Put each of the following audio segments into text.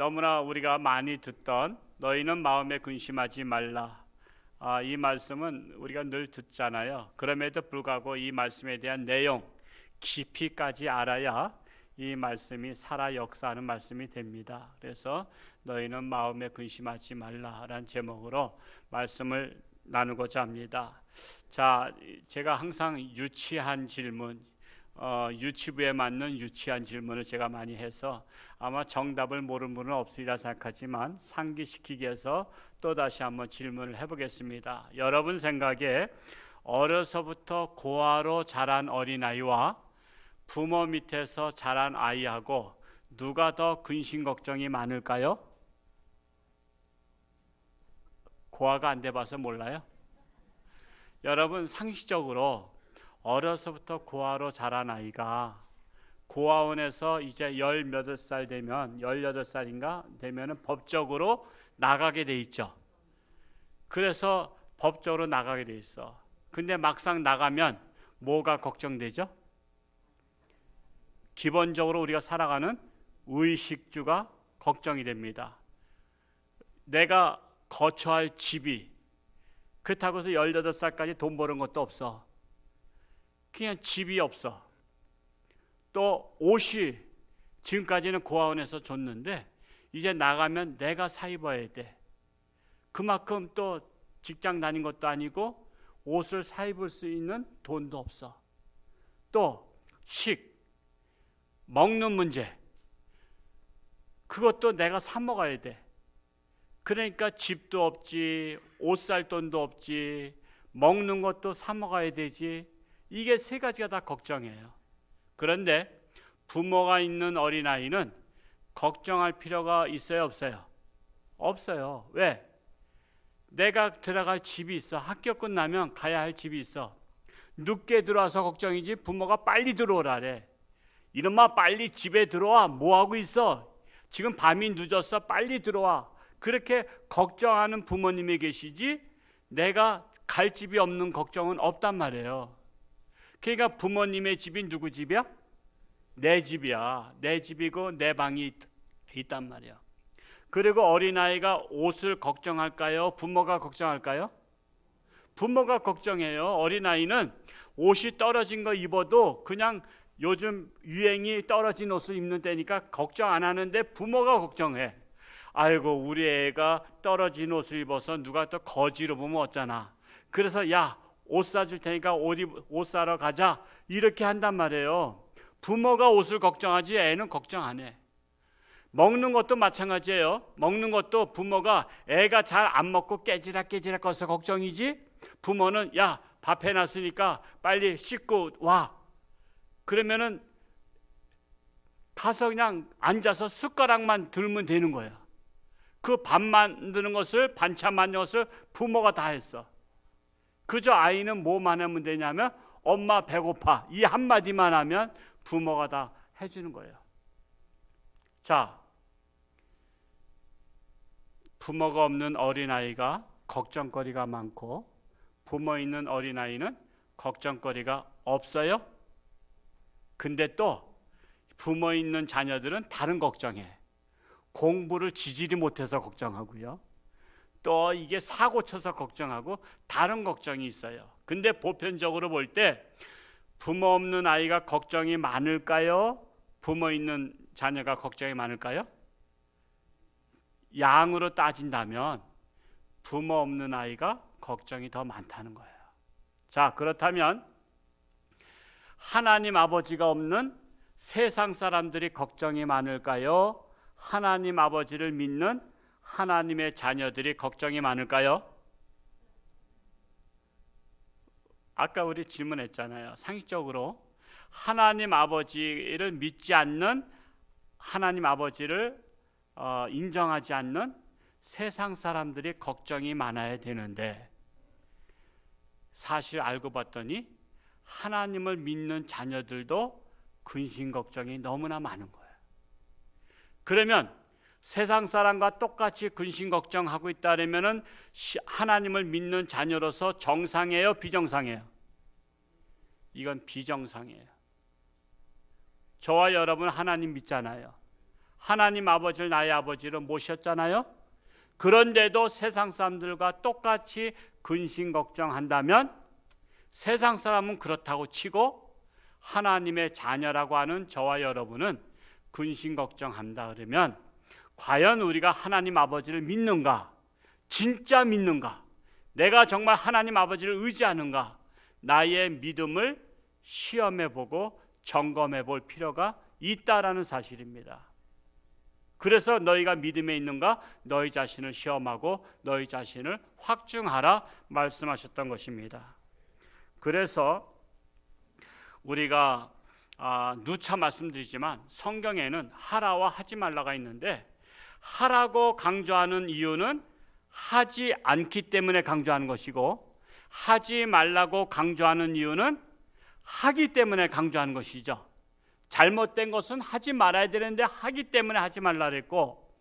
너무나 우리가 많이 듣던 너희는 마음에 근심하지 말라. 이 말씀은 우리가 늘 듣잖아요. 그럼에도 불구하고 이 말씀에 대한 내용 깊이까지 알아야 이 말씀이 살아 역사하는 말씀이 됩니다. 그래서 너희는 마음에 근심하지 말라라는 제목으로 말씀을 나누고자 합니다. 자, 제가 항상 유치한 질문, 유치부에 맞는 유치한 질문을 제가 많이 해서 아마 정답을 모르는 분은 없으리라 생각하지만 상기시키기 위해서 또다시 한번 질문을 해보겠습니다. 여러분 생각에 어려서부터 고아로 자란 어린아이와 부모 밑에서 자란 아이하고 누가 더 근심 걱정이 많을까요? 고아가 안 돼봐서 몰라요? 여러분 상식적으로 어려서부터 고아로 자란 아이가 고아원에서 이제 18살 되면 18살인가 되면은 법적으로 나가게 돼 있죠. 그래서 법적으로 나가게 돼 있어. 근데 막상 나가면 뭐가 걱정되죠? 기본적으로 우리가 살아가는 의식주가 걱정이 됩니다. 내가 거처할 집이, 그렇다고 해서 18살까지 돈 버는 것도 없어. 그냥 집이 없어. 또 옷이 지금까지는 고아원에서 줬는데 이제 나가면 내가 사 입어야 돼. 그만큼 또 직장 다닌 것도 아니고 옷을 사 입을 수 있는 돈도 없어. 또 먹는 문제, 그것도 내가 사 먹어야 돼. 그러니까 집도 없지, 옷 살 돈도 없지, 먹는 것도 사 먹어야 되지. 이게 세 가지가 다 걱정이에요. 그런데 부모가 있는 어린아이는 걱정할 필요가 있어요, 없어요? 없어요. 왜? 내가 들어갈 집이 있어. 학교 끝나면 가야 할 집이 있어. 늦게 들어와서 걱정이지 부모가 빨리 들어오라래. 이놈아 빨리 집에 들어와. 뭐하고 있어? 지금 밤이 늦었어. 빨리 들어와. 그렇게 걱정하는 부모님이 계시지 내가 갈 집이 없는 걱정은 없단 말이에요. 그러니까 부모님의 집이 누구 집이야? 내 집이야. 내 집이고 내 방이 있단 말이야. 그리고 어린아이가 옷을 걱정할까요? 부모가 걱정할까요? 부모가 걱정해요. 어린아이는 옷이 떨어진 거 입어도 그냥 요즘 유행이 떨어진 옷을 입는 때니까 걱정 안 하는데 부모가 걱정해. 아이고 우리 애가 떨어진 옷을 입어서 누가 또 거지로 보면 어쩌나. 그래서 야, 옷 사줄 테니까 옷 사러 가자. 이렇게 한단 말이에요. 부모가 옷을 걱정하지 애는 걱정 안 해. 먹는 것도 마찬가지예요. 먹는 것도 부모가 애가 잘 안 먹고 깨지락깨지락 거려서 걱정이지 부모는 야, 밥 해놨으니까 빨리 씻고 와. 그러면은 가서 그냥 앉아서 숟가락만 들면 되는 거예요. 그 밥 만드는 것을, 반찬 만드는 것을 부모가 다 했어. 그저 아이는 뭐만 하면 되냐면 엄마 배고파 이 한마디만 하면 부모가 다 해주는 거예요. 자, 부모가 없는 어린아이가 걱정거리가 많고 부모 있는 어린아이는 걱정거리가 없어요. 근데 또 부모 있는 자녀들은 다른 걱정해. 공부를 지지리 못해서 걱정하고요. 또 이게 사고 쳐서 걱정하고 다른 걱정이 있어요. 근데 보편적으로 볼 때 부모 없는 아이가 걱정이 많을까요? 부모 있는 자녀가 걱정이 많을까요? 양으로 따진다면 부모 없는 아이가 걱정이 더 많다는 거예요. 자, 그렇다면 하나님 아버지가 없는 세상 사람들이 걱정이 많을까요? 하나님 아버지를 믿는 하나님의 자녀들이 걱정이 많을까요? 아까 우리 질문했잖아요. 상식적으로 하나님 아버지를 믿지 않는, 하나님 아버지를 인정하지 않는 세상 사람들이 걱정이 많아야 되는데 사실 알고 봤더니 하나님을 믿는 자녀들도 근심 걱정이 너무나 많은 거예요. 그러면 세상 사람과 똑같이 근심 걱정하고 있다면은 하나님을 믿는 자녀로서 정상이에요, 비정상이에요? 이건 비정상이에요. 저와 여러분 하나님 믿잖아요. 하나님 아버지를 나의 아버지로 모셨잖아요. 그런데도 세상 사람들과 똑같이 근심 걱정한다면 세상 사람은 그렇다고 치고 하나님의 자녀라고 하는 저와 여러분은 근심 걱정한다 그러면 과연 우리가 하나님 아버지를 믿는가? 진짜 믿는가? 내가 정말 하나님 아버지를 의지하는가? 나의 믿음을 시험해보고 점검해볼 필요가 있다라는 사실입니다. 그래서 너희가 믿음에 있는가? 너희 자신을 시험하고 너희 자신을 확증하라 말씀하셨던 것입니다. 그래서 우리가 누차 말씀드리지만 성경에는 하라와 하지 말라가 있는데 하라고 강조하는 이유는 하지 않기 때문에 강조하는 것이고 하지 말라고 강조하는 이유는 하기 때문에 강조하는 것이죠. 잘못된 것은 하지 말아야 되는데 하기 때문에 하지 말라 그랬고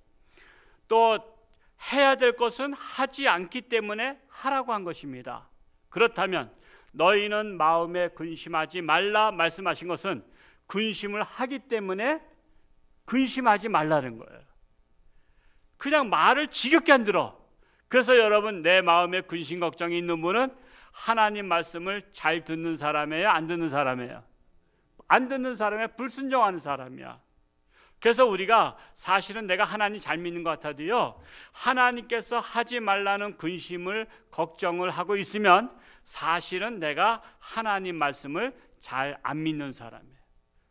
또 해야 될 것은 하지 않기 때문에 하라고 한 것입니다. 그렇다면 너희는 마음에 근심하지 말라 말씀하신 것은 근심을 하기 때문에 근심하지 말라는 거예요. 그냥 말을 지겹게 안 들어. 그래서 여러분 내 마음에 근심 걱정이 있는 분은 하나님 말씀을 잘 듣는 사람이에요? 안 듣는 사람이에요? 안 듣는 사람이야. 불순종하는 사람이야. 그래서 우리가 사실은 내가 하나님 잘 믿는 것 같아도요 하나님께서 하지 말라는 근심을 걱정을 하고 있으면 사실은 내가 하나님 말씀을 잘 안 믿는 사람이에요.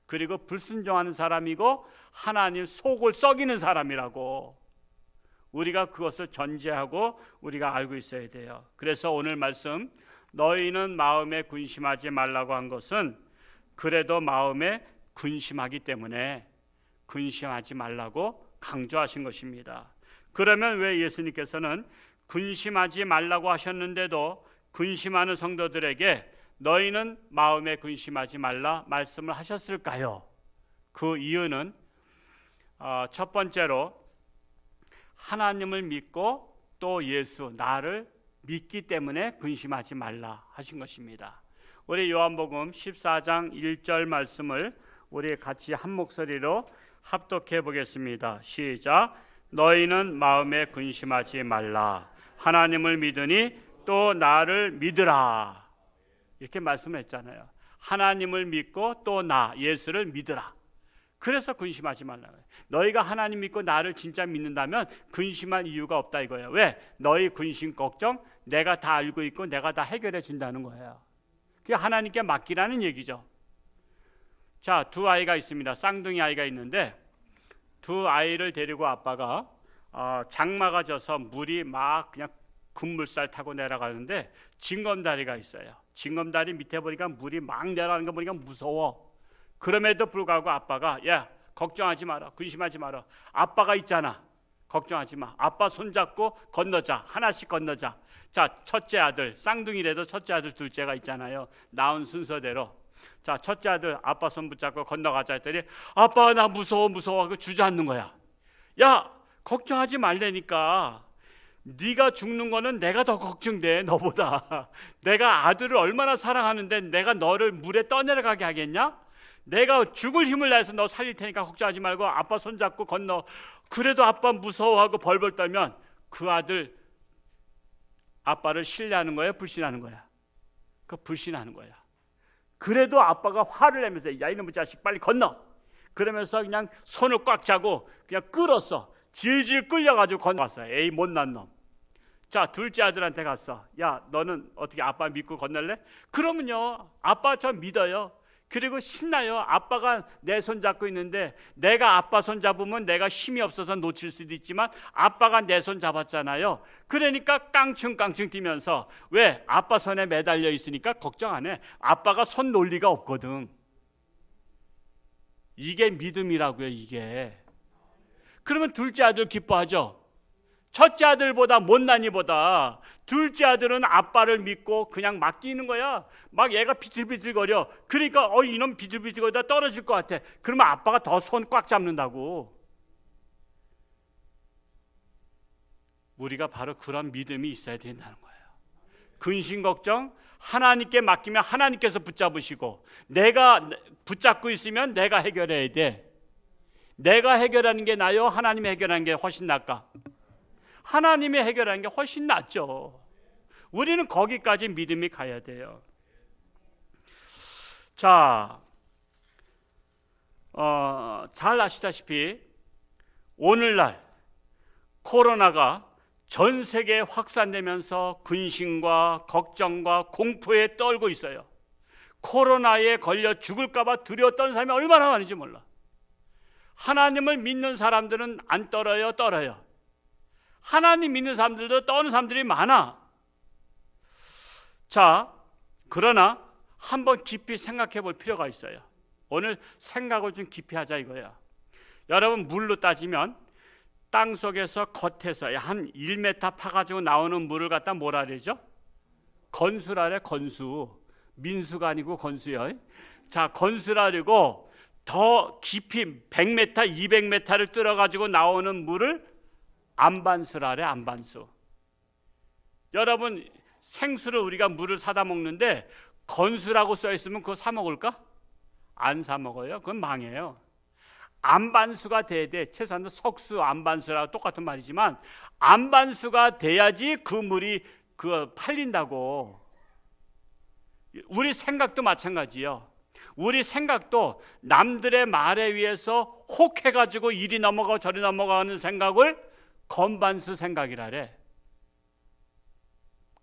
그리고 불순종하는 사람이고 하나님 속을 썩이는 사람이라고 우리가 그것을 전제하고 우리가 알고 있어야 돼요. 그래서 오늘 말씀 너희는 마음에 근심하지 말라고 한 것은 그래도 마음에 근심하기 때문에 근심하지 말라고 강조하신 것입니다. 그러면 왜 예수님께서는 근심하지 말라고 하셨는데도 근심하는 성도들에게 너희는 마음에 근심하지 말라 말씀을 하셨을까요? 그 이유는 첫 번째로 하나님을 믿고 또 예수 나를 믿기 때문에 근심하지 말라 하신 것입니다. 우리 요한복음 14장 1절 말씀을 우리 같이 한 목소리로 합독해 보겠습니다. 시작. 너희는 마음에 근심하지 말라. 하나님을 믿으니 또 나를 믿으라. 이렇게 말씀했잖아요. 하나님을 믿고 또 나 예수를 믿으라. 그래서 근심하지 말라. 너희가 하나님 믿고 나를 진짜 믿는다면 근심할 이유가 없다 이거예요. 왜? 너희 근심 걱정 내가 다 알고 있고 내가 다 해결해 준다는 거예요. 그게 하나님께 맡기라는 얘기죠. 자, 두 아이가 있습니다. 쌍둥이 아이가 있는데 두 아이를 데리고 아빠가 장마가 져서 물이 막 그냥 급물살 타고 내려가는데 징검다리가 있어요. 징검다리 밑에 보니까 물이 막 내려가는 거 보니까 무서워. 그럼에도 불구하고 아빠가 야 걱정하지 마라. 근심하지 마라. 아빠가 있잖아. 걱정하지 마. 아빠 손잡고 건너자. 하나씩 건너자. 자, 첫째 아들 쌍둥이라도 첫째 아들 둘째가 있잖아요. 낳은 순서대로. 자, 첫째 아들 아빠 손 붙잡고 건너가자 했더니 아빠 나 무서워 하고 주저앉는 거야. 야 걱정하지 말라니까. 네가 죽는 거는 내가 더 걱정돼 너보다. 내가 아들을 얼마나 사랑하는데 내가 너를 물에 떠내려가게 하겠냐? 내가 죽을 힘을 내서 너 살릴 테니까 걱정하지 말고 아빠 손잡고 건너. 그래도 아빠 무서워하고 벌벌 떨면 그 아들 아빠를 신뢰하는 거야 불신하는 거야? 그 불신하는 거야. 그래도 아빠가 화를 내면서 야 이놈의 자식 빨리 건너. 그러면서 그냥 손을 꽉 잡고 그냥 끌었어. 질질 끌려가지고 건너왔어. 에이 못난 놈. 자, 둘째 아들한테 갔어. 야 너는 어떻게 아빠 믿고 건널래? 그러면요 아빠 저 믿어요. 그리고 신나요. 아빠가 내 손 잡고 있는데 내가 아빠 손 잡으면 내가 힘이 없어서 놓칠 수도 있지만 아빠가 내 손 잡았잖아요. 그러니까 깡충깡충 뛰면서 왜? 아빠 손에 매달려 있으니까 걱정 안 해. 아빠가 손 놓을 리가 없거든. 이게 믿음이라고요. 이게. 그러면 둘째 아들 기뻐하죠. 첫째 아들보다 못난이보다 둘째 아들은 아빠를 믿고 그냥 맡기는 거야. 막 얘가 비틀비틀거려. 그러니까 이놈 비틀비틀거리다 떨어질 것 같아. 그러면 아빠가 더 손 꽉 잡는다고. 우리가 바로 그런 믿음이 있어야 된다는 거예요. 근심 걱정 하나님께 맡기면 하나님께서 붙잡으시고 내가 붙잡고 있으면 내가 해결해야 돼. 내가 해결하는 게 나요? 하나님이 해결하는 게 훨씬 낫까? 하나님이 해결하는 게 훨씬 낫죠. 우리는 거기까지 믿음이 가야 돼요. 자, 잘 아시다시피 오늘날 코로나가 전 세계에 확산되면서 근심과 걱정과 공포에 떨고 있어요. 코로나에 걸려 죽을까 봐 두려웠던 사람이 얼마나 많은지 몰라. 하나님을 믿는 사람들은 안 떨어요, 떨어요. 하나님 믿는 사람들도 떠는 사람들이 많아. 자, 그러나 한번 깊이 생각해 볼 필요가 있어요. 오늘 생각을 좀 깊이 하자 이거야. 여러분, 물로 따지면 땅 속에서 겉에서 한 1m 파가지고 나오는 물을 갖다 뭐라 그러죠? 건수라래, 건수. 민수가 아니고 건수요. 자, 건수라 그러고 더 깊이 100m, 200m를 뚫어가지고 나오는 물을 안반수라래, 안반수. 여러분, 생수를 우리가 물을 사다 먹는데 건수라고 써 있으면 그거 사 먹을까? 안 사 먹어요. 그건 망해요. 안반수가 돼야 돼. 최소한 석수, 안반수라고 똑같은 말이지만 안반수가 돼야지 그 물이 팔린다고. 우리 생각도 마찬가지요. 우리 생각도 남들의 말에 의해서 혹해가지고 이리 넘어가고 저리 넘어가는 생각을 건반수 생각이라래.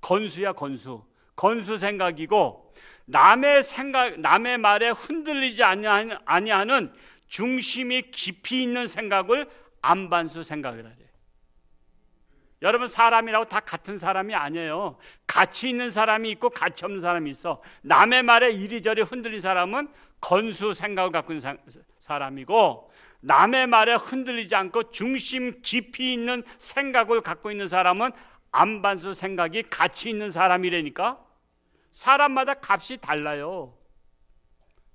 건수야, 건수. 건수 생각이고, 남의 생각, 남의 말에 흔들리지 아니하는 중심이 깊이 있는 생각을 안반수 생각이라래. 여러분, 사람이라고 다 같은 사람이 아니에요. 가치 있는 사람이 있고 가치 없는 사람이 있어. 남의 말에 이리저리 흔들린 사람은 건수 생각을 갖고 있는 사람이고, 남의 말에 흔들리지 않고 중심 깊이 있는 생각을 갖고 있는 사람은 안반수 생각이 가치 있는 사람이라니까. 사람마다 값이 달라요.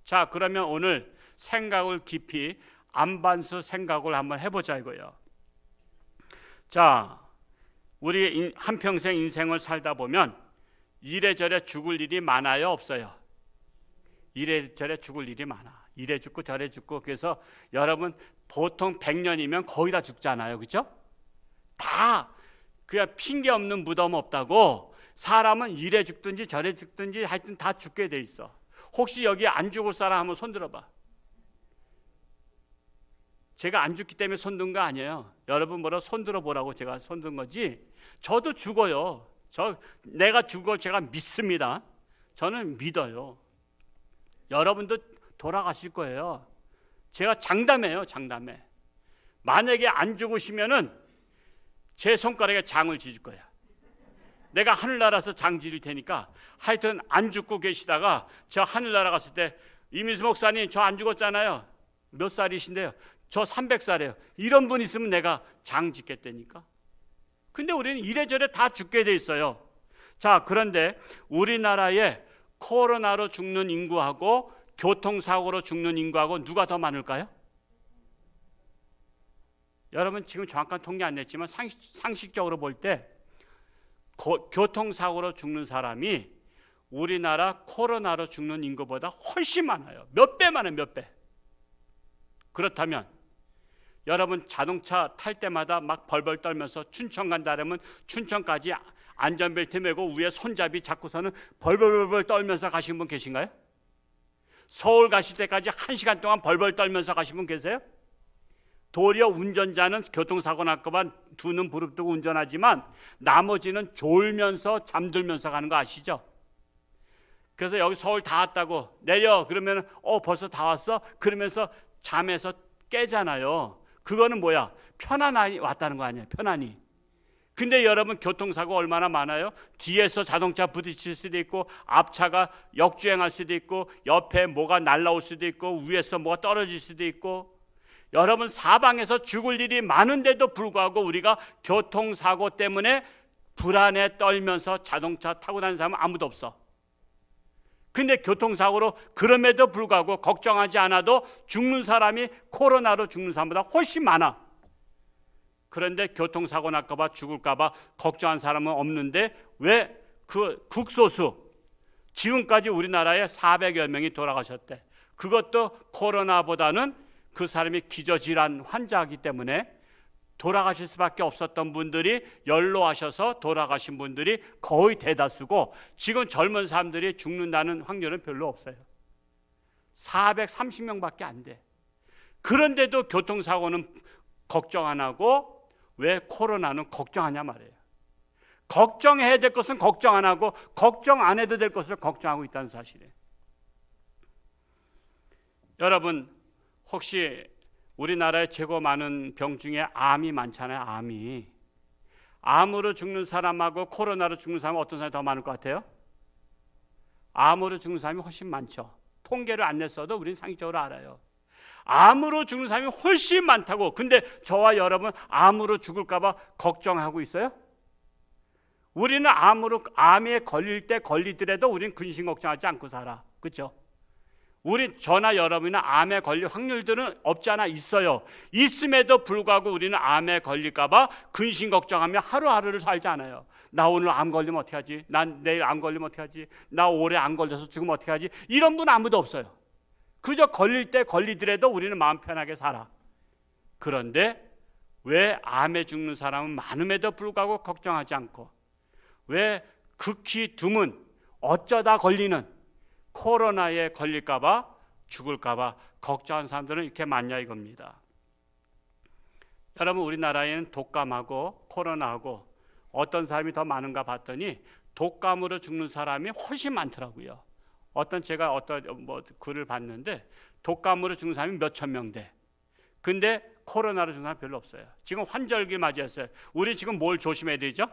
자, 그러면 오늘 생각을 깊이 안반수 생각을 한번 해보자 이거예요. 자, 우리 한평생 인생을 살다 보면 이래저래 죽을 일이 많아요, 없어요? 이래저래 죽을 일이 많아. 이래 죽고 저래 죽고. 그래서 여러분, 보통 100년이면 거의 다 죽잖아요, 그렇죠? 다 그냥 핑계 없는 무덤 없다고. 사람은 이래 죽든지 저래 죽든지 하여튼 다 죽게 돼 있어. 혹시 여기 안 죽을 사람 한번 손 들어봐. 제가 안 죽기 때문에 손든 거 아니에요. 여러분 뭐라 손 들어보라고 제가 손든 거지. 저도 죽어요. 내가 죽을 제가 믿습니다. 저는 믿어요. 여러분도 돌아가실 거예요. 제가 장담해요, 장담해. 만약에 안 죽으시면은 제 손가락에 장을 지을 거야. 내가 하늘나라에서 장 지를 테니까. 하여튼 안 죽고 계시다가 저 하늘나라 갔을 때, 이민수 목사님 저 안 죽었잖아요. 몇 살이신데요? 저 300살이에요. 이런 분 있으면 내가 장 짓겠다니까. 근데 우리는 이래저래 다 죽게 돼 있어요. 자, 그런데 우리나라에 코로나로 죽는 인구하고 교통사고로 죽는 인구하고 누가 더 많을까요? 여러분, 지금 정확한 통계 안 냈지만 상식적으로 볼 때 교통사고로 죽는 사람이 우리나라 코로나로 죽는 인구보다 훨씬 많아요. 몇 배 많아요, 몇 배. 그렇다면 여러분, 자동차 탈 때마다 막 벌벌 떨면서 춘천 간다 그러면 춘천까지 안전벨트 매고 위에 손잡이 잡고서는 벌벌벌 떨면서 가신 분 계신가요? 서울 가실 때까지 1시간 동안 벌벌 떨면서 가신 분 계세요? 도리어 운전자는 교통사고 날까 봐 두 눈 부릅뜨고 운전하지만 나머지는 졸면서 잠들면서 가는 거 아시죠? 그래서 여기 서울 다 왔다고 내려 그러면 벌써 다 왔어? 그러면서 잠에서 깨잖아요. 그거는 뭐야? 편안히 왔다는 거 아니에요, 편안히. 근데 여러분, 교통사고 얼마나 많아요? 뒤에서 자동차 부딪힐 수도 있고, 앞차가 역주행할 수도 있고, 옆에 뭐가 날라올 수도 있고, 위에서 뭐가 떨어질 수도 있고. 여러분, 사방에서 죽을 일이 많은데도 불구하고 우리가 교통사고 때문에 불안에 떨면서 자동차 타고 다니는 사람은 아무도 없어. 근데 교통사고로 그럼에도 불구하고 걱정하지 않아도 죽는 사람이 코로나로 죽는 사람보다 훨씬 많아. 그런데 교통사고 날까 봐 죽을까 봐 걱정한 사람은 없는데 왜 그 극소수 지금까지 우리나라에 400여 명이 돌아가셨대. 그것도 코로나보다는 그 사람이 기저질환 환자이기 때문에 돌아가실 수밖에 없었던 분들이 연로하셔서 돌아가신 분들이 거의 대다수고, 지금 젊은 사람들이 죽는다는 확률은 별로 없어요. 430명밖에 안 돼. 그런데도 교통사고는 걱정 안 하고 왜 코로나는 걱정하냐 말이에요. 걱정해야 될 것은 걱정 안 하고 걱정 안 해도 될 것을 걱정하고 있다는 사실이에요. 여러분, 혹시 우리나라에 최고 많은 병 중에 암이 많잖아요. 암으로 죽는 사람하고 코로나로 죽는 사람은 어떤 사람이 더 많을 것 같아요? 암으로 죽는 사람이 훨씬 많죠. 통계를 안 냈어도 우리는 상식적으로 알아요. 암으로 죽는 사람이 훨씬 많다고. 근데 저와 여러분 암으로 죽을까 봐 걱정하고 있어요? 우리는 암에 걸릴 때 걸리더라도 우리는 근심 걱정하지 않고 살아. 그렇죠? 저나 여러분이나 암에 걸릴 확률들은 없지 않아 있어요. 있음에도 불구하고 우리는 암에 걸릴까 봐 근심 걱정하며 하루하루를 살지 않아요. 나 오늘 암 걸리면 어떻게 하지? 난 내일 암 걸리면 어떻게 하지? 나 올해 암 걸려서 죽으면 어떻게 하지? 이런 분 아무도 없어요. 그저 걸릴 때 걸리더라도 우리는 마음 편하게 살아. 그런데 왜 암에 죽는 사람은 많음에도 불구하고 걱정하지 않고, 왜 극히 드문 어쩌다 걸리는 코로나에 걸릴까 봐 죽을까 봐 걱정하는 사람들은 이렇게 많냐 이겁니다. 여러분, 우리나라에는 독감하고 코로나하고 어떤 사람이 더 많은가 봤더니 독감으로 죽는 사람이 훨씬 많더라고요. 제가 글을 봤는데 독감으로 죽는 사람이 몇천 명 돼. 근데 코로나로 죽는 사람 별로 없어요. 지금 환절기 맞이했어요. 우리 지금 뭘 조심해야 되죠?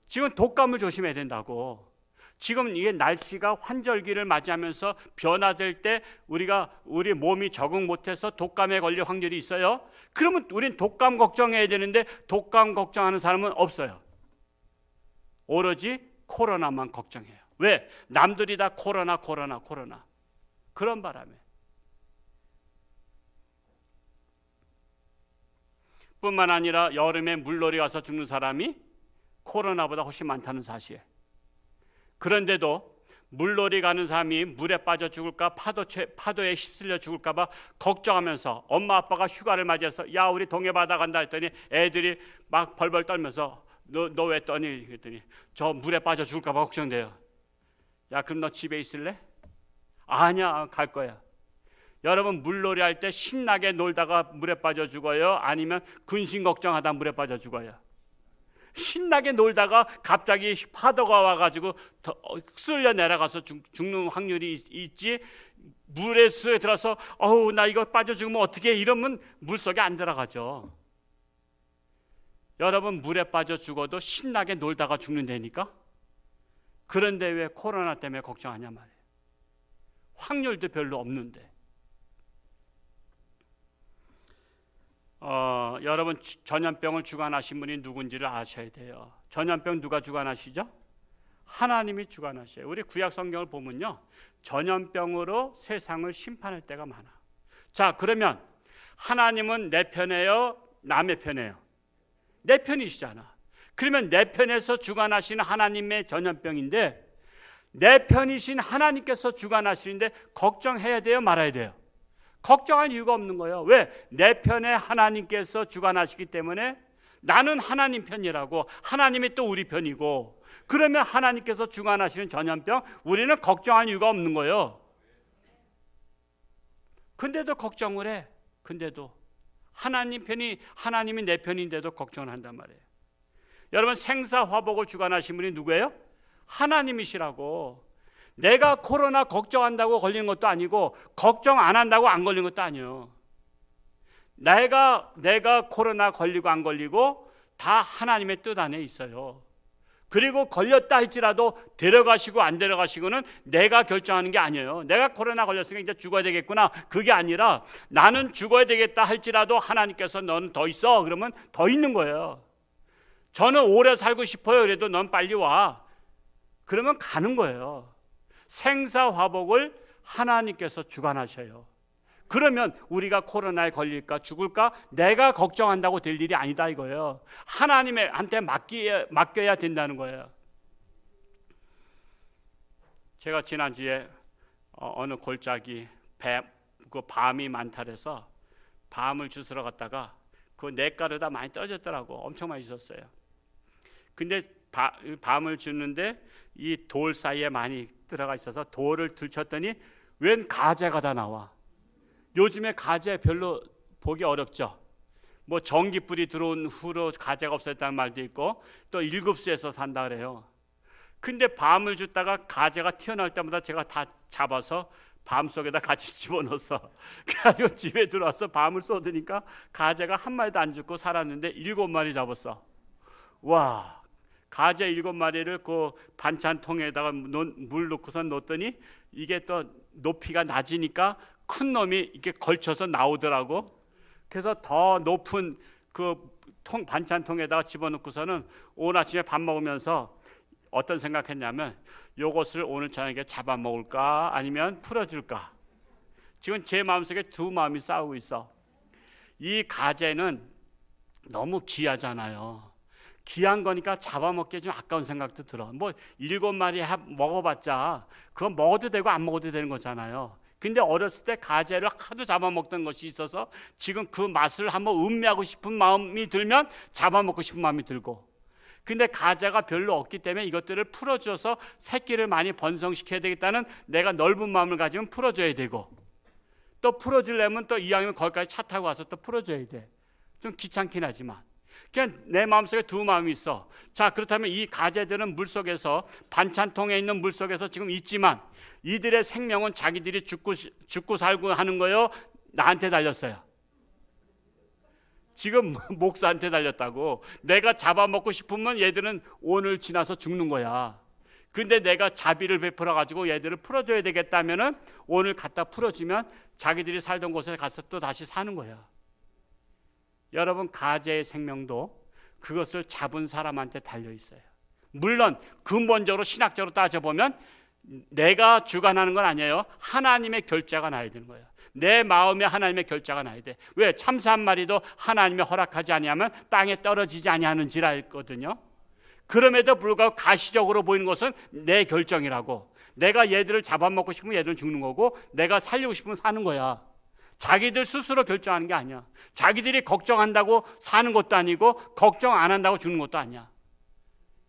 지금 독감을 조심해야 된다고. 지금 이게 날씨가 환절기를 맞이하면서 변화될 때 우리 몸이 적응 못해서 독감에 걸릴 확률이 있어요. 그러면 우린 독감 걱정해야 되는데 독감 걱정하는 사람은 없어요. 오로지 코로나만 걱정해요. 왜? 남들이 다 코로나. 그런 바람에. 뿐만 아니라 여름에 물놀이 가서 죽는 사람이 코로나보다 훨씬 많다는 사실. 그런데도 물놀이 가는 사람이 물에 빠져 죽을까, 파도에 휩쓸려 죽을까 봐 걱정하면서 엄마 아빠가 휴가를 맞이해서 야 우리 동해바다 간다 했더니 애들이 막 벌벌 떨면서 너 왜 떠니? 그랬더니 저 물에 빠져 죽을까 봐 걱정돼요. 야 그럼 너 집에 있을래? 아니야, 갈 거야. 여러분, 물놀이 할 때 신나게 놀다가 물에 빠져 죽어요? 아니면 근심 걱정하다 물에 빠져 죽어요? 신나게 놀다가 갑자기 파도가 와가지고 쓸려 내려가서 죽는 확률이 있지, 물에 들어서 나 이거 빠져 죽으면 어떻게, 이러면 물속에 안 들어가죠. 여러분, 물에 빠져 죽어도 신나게 놀다가 죽는다니까? 그런데 왜 코로나 때문에 걱정하냐 말이에요. 확률도 별로 없는데. 여러분, 전염병을 주관하신 분이 누군지를 아셔야 돼요. 전염병 누가 주관하시죠? 하나님이 주관하셔요. 우리 구약 성경을 보면요, 전염병으로 세상을 심판할 때가 많아. 자, 그러면 하나님은 내 편이에요, 남의 편이에요? 내 편이시잖아. 그러면 내 편에서 주관하시는 하나님의 전염병인데, 내 편이신 하나님께서 주관하시는데 걱정해야 돼요, 말아야 돼요? 걱정할 이유가 없는 거예요. 왜? 내 편에 하나님께서 주관하시기 때문에 나는 하나님 편이라고, 하나님이 또 우리 편이고, 그러면 하나님께서 주관하시는 전염병 우리는 걱정할 이유가 없는 거예요. 근데도 걱정을 해. 근데도 하나님이 내 편인데도 걱정을 한단 말이에요. 여러분, 생사화복을 주관하신 분이 누구예요? 하나님이시라고. 내가 코로나 걱정한다고 걸리는 것도 아니고 걱정 안 한다고 안 걸리는 것도 아니에요. 내가 코로나 걸리고 안 걸리고 다 하나님의 뜻 안에 있어요. 그리고 걸렸다 할지라도 데려가시고 안 데려가시고는 내가 결정하는 게 아니에요. 내가 코로나 걸렸으니까 이제 죽어야 되겠구나, 그게 아니라 나는 죽어야 되겠다 할지라도 하나님께서 너는 더 있어, 그러면 더 있는 거예요. 저는 오래 살고 싶어요, 그래도 넌 빨리 와, 그러면 가는 거예요. 생사화복을 하나님께서 주관하셔요. 그러면 우리가 코로나에 걸릴까 죽을까 내가 걱정한다고 될 일이 아니다 이거예요. 하나님한테 맡겨야 된다는 거예요. 제가 지난주에 어느 골짜기 배 그 밤이 많다 그래서 밤을 주스러 갔다가 그 냇가루다 많이 떨어졌더라고. 엄청 많이 주웠어요. 근데 밤을 주는데 이 돌 사이에 많이 들어가 있어서 돌을 들쳤더니 웬 가재가 다 나와. 요즘에 가재 별로 보기 어렵죠. 뭐 전기불이 들어온 후로 가재가 없어졌다는 말도 있고 또 일급수에서 산다 그래요. 근데 밤을 줬다가 가재가 튀어나올 때마다 제가 다 잡아서 밤 속에다 같이 집어넣었어. 그래가지고 집에 들어와서 밤을 쏟으니까 가재가 한 마리도 안 죽고 살았는데 7마리 잡았어. 와, 가재 7마리를 그 반찬통에다가 물 넣고서 놓았더니 이게 또 높이가 낮으니까 큰 놈이 이렇게 걸쳐서 나오더라고. 그래서 더 높은 그 반찬통에다가 집어넣고서는 오늘 아침에 밥 먹으면서 어떤 생각했냐면 요것을 오늘 저녁에 잡아먹을까 아니면 풀어줄까. 지금 제 마음속에 두 마음이 싸우고 있어. 이 가재는 너무 귀하잖아요. 귀한 거니까 잡아먹기 좀 아까운 생각도 들어. 뭐 7마리 먹어봤자 그건 먹어도 되고 안 먹어도 되는 거잖아요. 근데 어렸을 때 가재를 하도 잡아먹던 것이 있어서 지금 그 맛을 한번 음미하고 싶은 마음이 들면 잡아먹고 싶은 마음이 들고, 근데 가재가 별로 없기 때문에 이것들을 풀어줘서 새끼를 많이 번성시켜야 되겠다는 내가 넓은 마음을 가지면 풀어줘야 되고, 또 풀어주려면 또 이왕이면 거기까지 차 타고 와서 또 풀어줘야 돼. 좀 귀찮긴 하지만 그냥 내 마음속에 두 마음이 있어. 자, 그렇다면 이 가재들은 물속에서 반찬통에 있는 물속에서 지금 있지만 이들의 생명은 자기들이 죽고 살고 하는 거요, 나한테 달렸어요. 지금 목사한테 달렸다고. 내가 잡아먹고 싶으면 얘들은 오늘 지나서 죽는 거야. 근데 내가 자비를 베풀어 가지고 얘들을 풀어줘야 되겠다면은 오늘 갖다 풀어주면 자기들이 살던 곳에 가서 또 다시 사는 거야. 여러분, 가재의 생명도 그것을 잡은 사람한테 달려 있어요. 물론 근본적으로 신학적으로 따져보면 내가 주관하는 건 아니에요. 하나님의 결제가 나야 되는 거예요. 내 마음에 하나님의 결제가 나야 돼. 왜? 참새 한 마리도 하나님이 허락하지 아니하면 땅에 떨어지지 아니하는지라 했거든요. 그럼에도 불구하고 가시적으로 보이는 것은 내 결정이라고. 내가 얘들을 잡아먹고 싶으면 얘들은 죽는 거고, 내가 살리고 싶으면 사는 거야. 자기들 스스로 결정하는 게 아니야. 자기들이 걱정한다고 사는 것도 아니고 걱정 안 한다고 죽는 것도 아니야.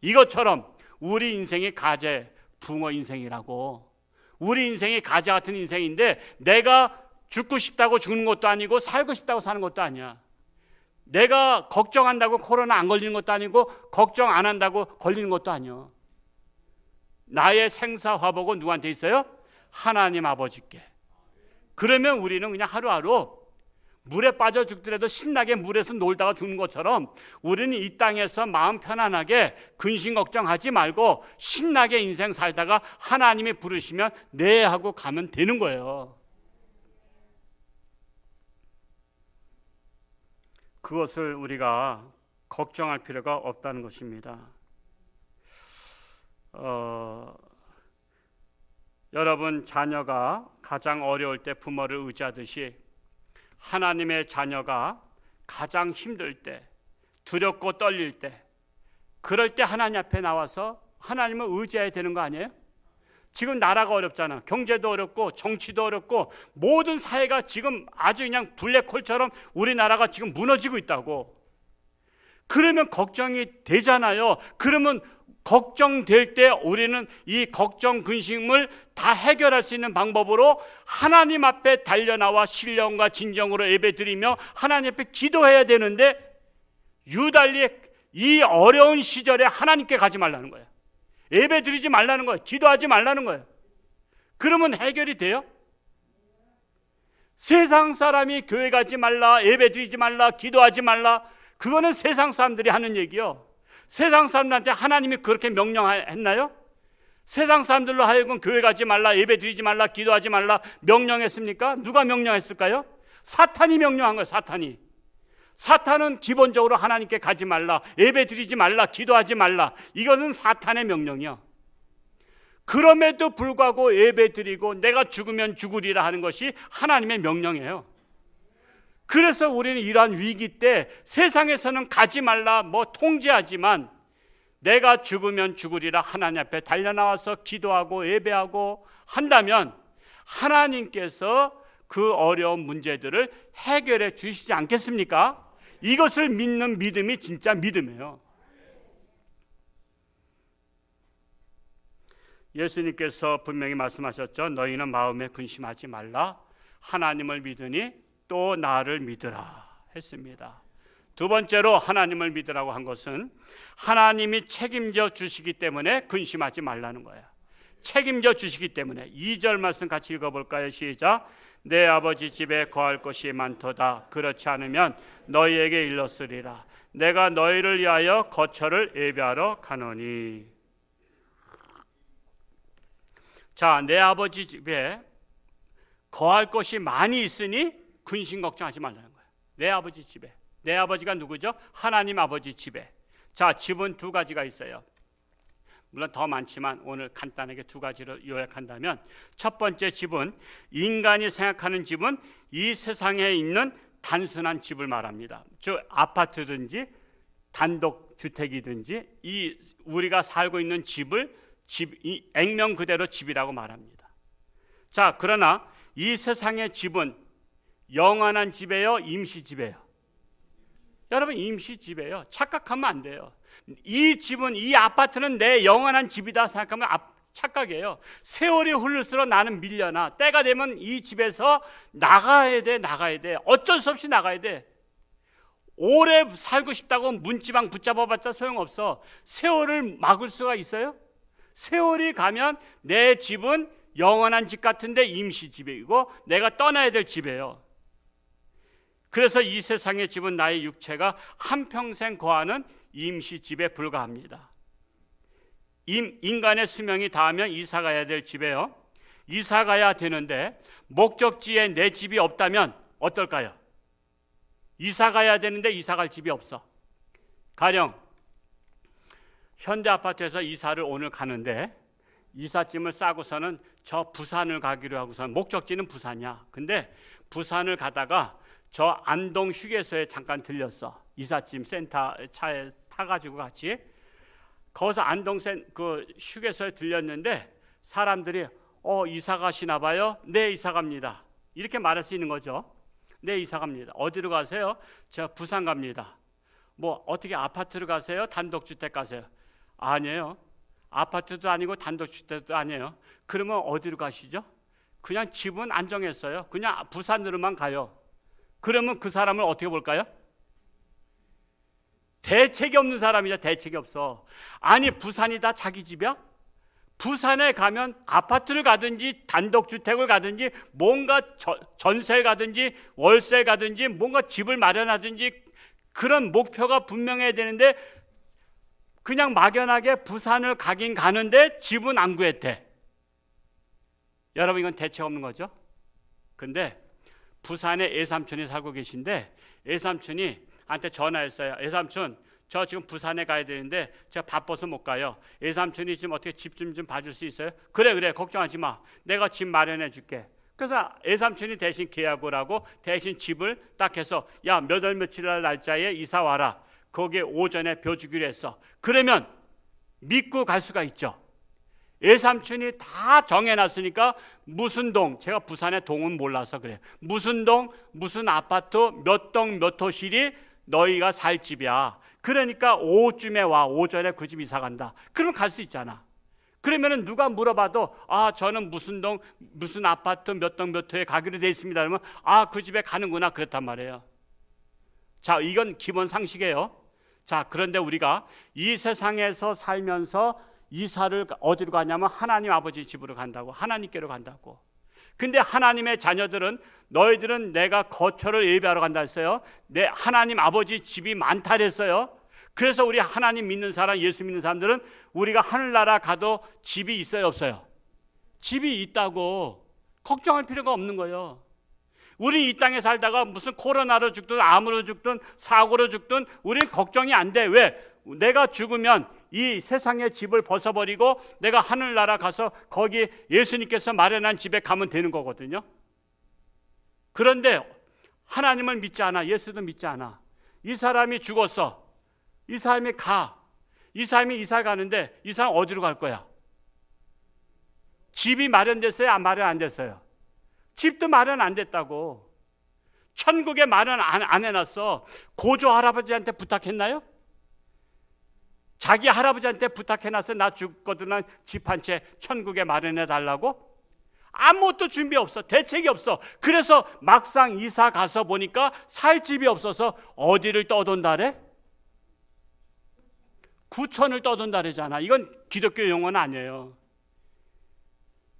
이것처럼 우리 인생이 가재, 붕어 인생이라고. 우리 인생이 가재 같은 인생인데 내가 죽고 싶다고 죽는 것도 아니고 살고 싶다고 사는 것도 아니야. 내가 걱정한다고 코로나 안 걸리는 것도 아니고 걱정 안 한다고 걸리는 것도 아니야. 나의 생사화복은 누구한테 있어요? 하나님 아버지께. 그러면 우리는 그냥 하루하루 물에 빠져 죽더라도 신나게 물에서 놀다가 죽는 것처럼 우리는 이 땅에서 마음 편안하게 근심 걱정하지 말고 신나게 인생 살다가 하나님이 부르시면 네 하고 가면 되는 거예요. 그것을 우리가 걱정할 필요가 없다는 것입니다. 여러분, 자녀가 가장 어려울 때 부모를 의지하듯이 하나님의 자녀가 가장 힘들 때, 두렵고 떨릴 때, 그럴 때 하나님 앞에 나와서 하나님을 의지해야 되는 거 아니에요? 지금 나라가 어렵잖아. 경제도 어렵고 정치도 어렵고 모든 사회가 지금 아주 그냥 블랙홀처럼 우리나라가 지금 무너지고 있다고. 그러면 걱정이 되잖아요. 그러면 걱정될 때 우리는 이 걱정 근심을 다 해결할 수 있는 방법으로 하나님 앞에 달려나와 신령과 진정으로 예배드리며 하나님 앞에 기도해야 되는데, 유달리 이 어려운 시절에 하나님께 가지 말라는 거예요. 예배드리지 말라는 거예요. 기도하지 말라는 거예요. 그러면 해결이 돼요? 세상 사람이 교회 가지 말라, 예배드리지 말라, 기도하지 말라, 그거는 세상 사람들이 하는 얘기요. 세상 사람들한테 하나님이 그렇게 명령했나요? 세상 사람들로 하여금 교회 가지 말라, 예배 드리지 말라, 기도하지 말라 명령했습니까? 누가 명령했을까요? 사탄이 명령한 거예요. 사탄은 기본적으로 하나님께 가지 말라, 예배 드리지 말라, 기도하지 말라, 이것은 사탄의 명령이야. 그럼에도 불구하고 예배 드리고 내가 죽으면 죽으리라 하는 것이 하나님의 명령이에요. 그래서 우리는 이러한 위기 때 세상에서는 가지 말라 뭐 통제하지만 내가 죽으면 죽으리라 하나님 앞에 달려나와서 기도하고 예배하고 한다면 하나님께서 그 어려운 문제들을 해결해 주시지 않겠습니까? 이것을 믿는 믿음이 진짜 믿음이에요. 예수님께서 분명히 말씀하셨죠. 너희는 마음에 근심하지 말라. 하나님을 믿으니 또 나를 믿으라 했습니다. 두 번째로 하나님을 믿으라고 한 것은 하나님이 책임져 주시기 때문에 근심하지 말라는 거예요. 책임져 주시기 때문에. 2절 말씀 같이 읽어볼까요? 시작. 내 아버지 집에 거할 것이 많도다. 그렇지 않으면 너희에게 일렀으리라. 내가 너희를 위하여 거처를 예비하러 가노니. 자, 내 아버지 집에 거할 것이 많이 있으니 근심 걱정하지 말라는 거예요. 내 아버지 집에. 내 아버지가 누구죠? 하나님 아버지 집에. 자, 집은 두 가지가 있어요. 물론 더 많지만 오늘 간단하게 두 가지를 요약한다면, 첫 번째 집은, 인간이 생각하는 집은 이 세상에 있는 단순한 집을 말합니다. 즉 아파트든지 단독주택이든지 이 우리가 살고 있는 집을 이 액면 그대로 집이라고 말합니다. 자, 그러나 이 세상의 집은 영원한 집이에요, 임시집이에요? 여러분, 임시집이에요. 착각하면 안 돼요. 이 집은, 이 아파트는 내 영원한 집이다 생각하면 착각이에요. 세월이 흐를수록 나는 밀려나. 때가 되면 이 집에서 나가야 돼. 어쩔 수 없이 나가야 돼. 오래 살고 싶다고 문지방 붙잡아봤자 소용없어. 세월을 막을 수가 있어요? 세월이 가면 내 집은 영원한 집 같은데 임시집이고 내가 떠나야 될 집이에요. 그래서 이 세상의 집은 나의 육체가 한평생 거하는 임시집에 불과합니다. 인간의 수명이 닿으면 이사 가야 될 집이에요. 이사 가야 되는데 목적지에 내 집이 없다면 어떨까요? 이사 가야 되는데 이사 갈 집이 없어. 가령 현대아파트에서 이사를 오늘 가는데 이삿짐을 싸고서는 저 부산을 가기로 하고서 목적지는 부산이야. 근데 부산을 가다가 저 안동 휴게소에 잠깐 들렸어. 이삿짐 센터 차에 타가지고 같이. 거기서 안동 그 휴게소에 들렸는데 사람들이 이사 가시나 봐요? 네, 이사 갑니다. 이렇게 말할 수 있는 거죠. 네, 이사 갑니다. 어디로 가세요? 저 부산 갑니다. 뭐 어떻게 아파트로 가세요? 단독주택 가세요? 아니에요. 아파트도 아니고 단독주택도 아니에요. 그러면 어디로 가시죠? 그냥 집은 안 정했어요. 그냥 부산으로만 가요. 그러면 그 사람을 어떻게 볼까요? 대책이 없는 사람이죠. 대책이 없어. 아니, 부산이 다 자기 집이야? 부산에 가면 아파트를 가든지 단독주택을 가든지 뭔가 전세 가든지 월세 가든지 뭔가 집을 마련하든지 그런 목표가 분명해야 되는데 그냥 막연하게 부산을 가긴 가는데 집은 안 구했대. 여러분, 이건 대책 없는 거죠? 근데 부산에 애삼촌이 살고 계신데 애삼촌이 한테 전화했어요. 애삼촌, 저 지금 부산에 가야 되는데 제가 바빠서 못 가요. 애삼촌이 지금 어떻게 집 좀 봐줄 수 있어요? 그래, 걱정하지 마. 내가 집 마련해 줄게. 그래서 애삼촌이 대신 계약을 하고 대신 집을 딱 해서 야, 몇 월 며칠 날 날짜에 이사 와라. 거기에 오전에 벼 주기로 했어. 그러면 믿고 갈 수가 있죠. 애삼촌이 다 정해놨으니까 무슨 동, 제가 부산의 동은 몰라서 그래요. 무슨 동, 무슨 아파트, 몇 동, 몇 호실이 너희가 살 집이야. 그러니까 오후쯤에 와. 오전에 그 집 이사 간다. 그러면 갈 수 있잖아. 그러면은 누가 물어봐도 저는 무슨 동, 무슨 아파트, 몇 동, 몇 호에 가기로 돼 있습니다. 그러면 그 집에 가는구나. 그렇단 말이에요. 자, 이건 기본 상식이에요. 자, 그런데 우리가 이 세상에서 살면서 이사를 어디로 가냐면 하나님 아버지 집으로 간다고. 하나님께로 간다고. 근데 하나님의 자녀들은 너희들은 내가 거처를 예비하러 간다 했어요. 내 하나님 아버지 집이 많다 그랬어요. 그래서 우리 하나님 믿는 사람, 예수 믿는 사람들은 우리가 하늘나라 가도 집이 있어요, 없어요? 집이 있다고. 걱정할 필요가 없는 거예요. 우리 이 땅에 살다가 무슨 코로나로 죽든 암으로 죽든 사고로 죽든 우리는 걱정이 안 돼. 왜? 내가 죽으면 이 세상의 집을 벗어버리고 내가 하늘나라 가서 거기 예수님께서 마련한 집에 가면 되는 거거든요. 그런데 하나님을 믿지 않아. 예수도 믿지 않아. 이 사람이 죽었어. 이 사람이 가. 이 사람이 이사 가는데 이 사람 어디로 갈 거야? 집이 마련됐어요? 안 마련 안 됐어요? 집도 마련 안 됐다고. 천국에 마련 안 해놨어. 고조 할아버지한테 부탁했나요? 자기 할아버지한테 부탁해놨어. 나 죽거든 집 한 채 천국에 마련해 달라고? 아무것도 준비 없어. 대책이 없어. 그래서 막상 이사 가서 보니까 살 집이 없어서 어디를 떠돈다래? 구천을 떠돈다래잖아. 이건 기독교 용어는 아니에요.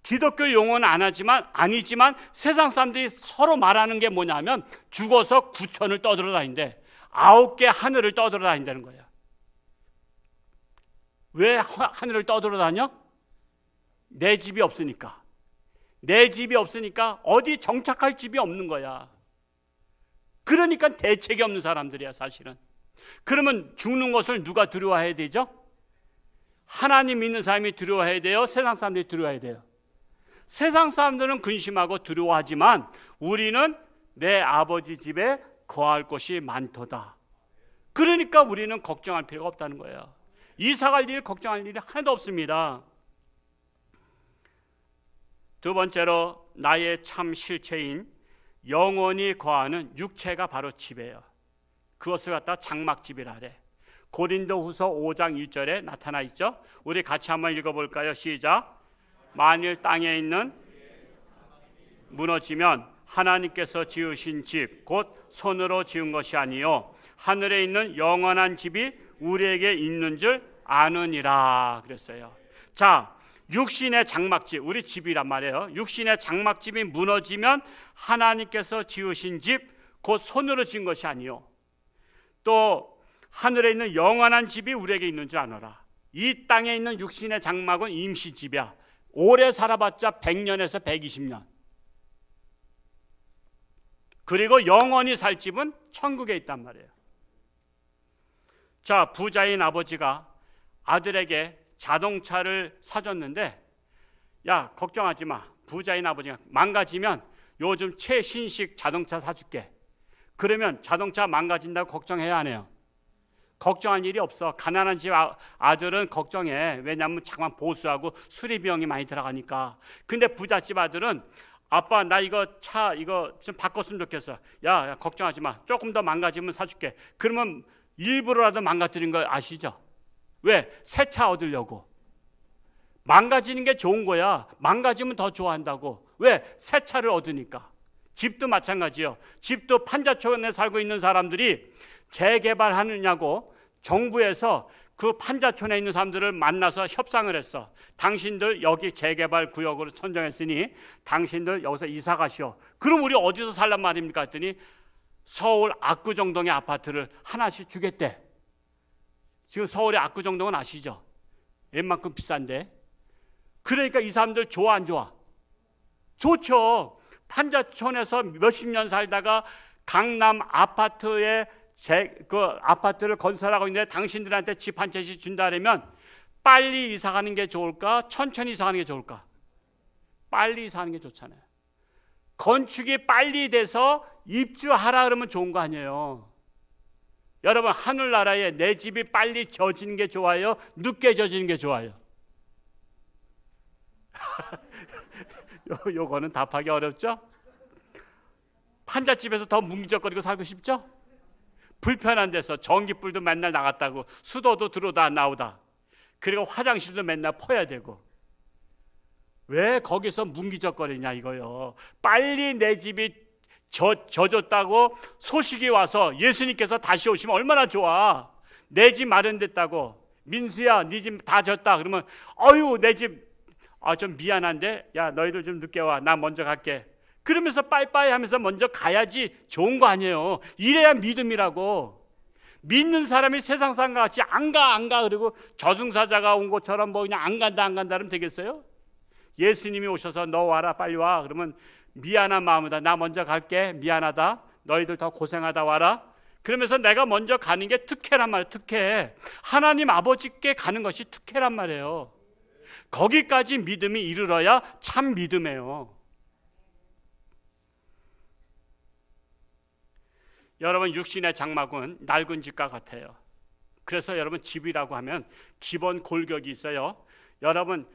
기독교 용어는 아니지만 세상 사람들이 서로 말하는 게 뭐냐면 죽어서 구천을 떠돌아다닌대. 9개 하늘을 떠돌아다닌다는 거야. 왜 하늘을 떠돌아다녀? 내 집이 없으니까. 내 집이 없으니까 어디 정착할 집이 없는 거야. 그러니까 대책이 없는 사람들이야, 사실은. 그러면 죽는 것을 누가 두려워해야 되죠? 하나님 믿는 사람이 두려워해야 돼요? 세상 사람들이 두려워해야 돼요? 세상 사람들은 근심하고 두려워하지만 우리는 내 아버지 집에 거할 곳이 많도다. 그러니까 우리는 걱정할 필요가 없다는 거예요. 이사갈 일, 걱정할 일이 하나도 없습니다. 두 번째로 나의 참 실체인 영원히 거하는 육체가 바로 집이에요. 그것을 갖다 장막집이라 하래. 고린도후서 5장 1절에 나타나 있죠. 우리 같이 한번 읽어볼까요? 시작. 만일 땅에 있는 무너지면 하나님께서 지으신 집 곧 손으로 지은 것이 아니요 하늘에 있는 영원한 집이 우리에게 있는 줄 아느니라 그랬어요. 자, 육신의 장막집, 우리 집이란 말이에요. 육신의 장막집이 무너지면 하나님께서 지으신 집 곧 손으로 지은 것이 아니요 또 하늘에 있는 영원한 집이 우리에게 있는 줄 아노라. 이 땅에 있는 육신의 장막은 임시집이야. 오래 살아봤자 100년에서 120년. 그리고 영원히 살 집은 천국에 있단 말이에요. 자, 부자인 아버지가 아들에게 자동차를 사줬는데, 야, 걱정하지 마. 부자인 아버지가 망가지면 요즘 최신식 자동차 사줄게. 그러면 자동차 망가진다고 걱정해야 안 해요? 걱정할 일이 없어. 가난한 집 아들은 걱정해. 왜냐하면 잠깐 보수하고 수리 비용이 많이 들어가니까. 근데 부잣집 아들은 아빠 나 이거 차 이거 좀 바꿨으면 좋겠어. 야, 걱정하지 마. 조금 더 망가지면 사줄게. 그러면 일부러라도 망가뜨린 거 아시죠? 왜? 새 차 얻으려고. 망가지는 게 좋은 거야. 망가지면 더 좋아한다고. 왜? 새 차를 얻으니까. 집도 마찬가지예요. 집도 판자촌에 살고 있는 사람들이 재개발하느냐고 정부에서 그 판자촌에 있는 사람들을 만나서 협상을 했어. 당신들 여기 재개발 구역으로 선정했으니 당신들 여기서 이사 가시오. 그럼 우리 어디서 살란 말입니까? 했더니 서울 압구정동의 아파트를 하나씩 주겠대. 지금 서울의 압구정동은 아시죠? 웬만큼 비싼데. 그러니까 이 사람들 좋아 안 좋아? 좋죠. 판자촌에서 몇십 년 살다가 강남 아파트에 그 아파트를 건설하고 있는데 당신들한테 집 한 채씩 준다면 빨리 이사 가는 게 좋을까? 천천히 이사 가는 게 좋을까? 빨리 이사 가는 게 좋잖아요. 건축이 빨리 돼서 입주하라 그러면 좋은 거 아니에요. 여러분, 하늘나라에 내 집이 빨리 져지는 게 좋아요? 늦게 져지는 게 좋아요? 요거는 답하기 어렵죠? 판잣집에서 더 뭉기적거리고 살고 싶죠? 불편한 데서 전기불도 맨날 나갔다고 수도도 들어오다 나오다 그리고 화장실도 맨날 퍼야 되고 왜 거기서 뭉기적거리냐 이거요. 빨리 내 집이 져졌다고 소식이 와서 예수님께서 다시 오시면 얼마나 좋아. 내 집 마련됐다고. 민수야 네 집 다 졌다 그러면 어휴 내 집 좀 미안한데 야 너희들 좀 늦게 와. 나 먼저 갈게. 그러면서 빠이빠이 하면서 먼저 가야지 좋은 거 아니에요. 이래야 믿음이라고. 믿는 사람이 세상 사람과 같이 안 가 그리고 저승사자가 온 것처럼 뭐 그냥 안 간다 하면 되겠어요? 예수님이 오셔서 너 와라 빨리 와 그러면 미안한 마음이다. 나 먼저 갈게. 미안하다. 너희들 더 고생하다 와라. 그러면서 내가 먼저 가는 게 특혜란 말이에요. 특혜. 하나님 아버지께 가는 것이 특혜란 말이에요. 거기까지 믿음이 이르러야 참 믿음이에요. 여러분, 육신의 장막은 낡은 집과 같아요. 그래서 여러분 집이라고 하면 기본 골격이 있어요. 여러분